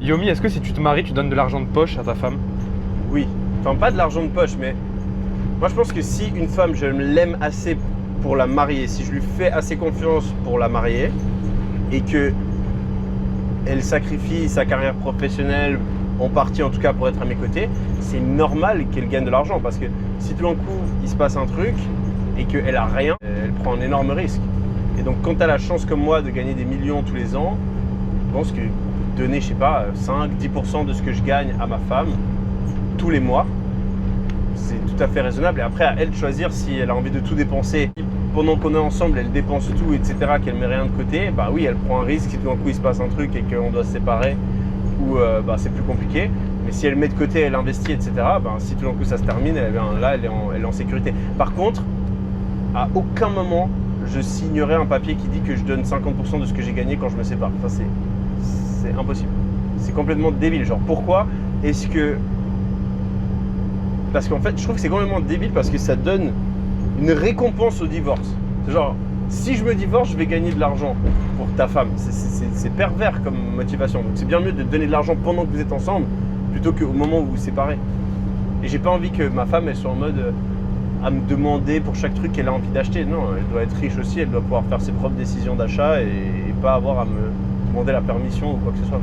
Yomi, est-ce que si tu te maries, tu donnes de l'argent de poche à ta femme? Oui. Enfin, pas de l'argent de poche, mais moi je pense que si une femme, je l'aime assez pour la marier, si je lui fais assez confiance pour la marier, et que elle sacrifie sa carrière professionnelle, en partie en tout cas pour être à mes côtés, c'est normal qu'elle gagne de l'argent. Parce que si tout d'un coup il se passe un truc et qu'elle a rien, elle prend un énorme risque. Et donc quand tu as la chance comme moi de gagner des millions tous les ans, je pense que donner, je sais pas, 5-10% de ce que je gagne à ma femme tous les mois, c'est tout à fait raisonnable. Et après, à elle de choisir si elle a envie de tout dépenser. Pendant qu'on est ensemble, elle dépense tout, etc., qu'elle met rien de côté, bah oui, elle prend un risque si tout d'un coup il se passe un truc et qu'on doit se séparer, ou c'est plus compliqué. Mais si elle met de côté, elle investit, etc., si tout d'un coup ça se termine, là, elle est en sécurité. Par contre, à aucun moment, je signerai un papier qui dit que je donne 50% de ce que j'ai gagné quand je me sépare. Ça, c'est impossible. C'est complètement débile. Genre, pourquoi est-ce que... Parce qu'en fait, je trouve que c'est complètement débile parce que ça donne une récompense au divorce. C'est genre, si je me divorce, je vais gagner de l'argent pour ta femme. C'est pervers comme motivation. Donc c'est bien mieux de donner de l'argent pendant que vous êtes ensemble plutôt qu'au moment où vous vous séparez. Et j'ai pas envie que ma femme, elle soit en mode à me demander pour chaque truc qu'elle a envie d'acheter. Non, elle doit être riche aussi, elle doit pouvoir faire ses propres décisions d'achat et pas avoir à me demander la permission ou quoi que ce soit.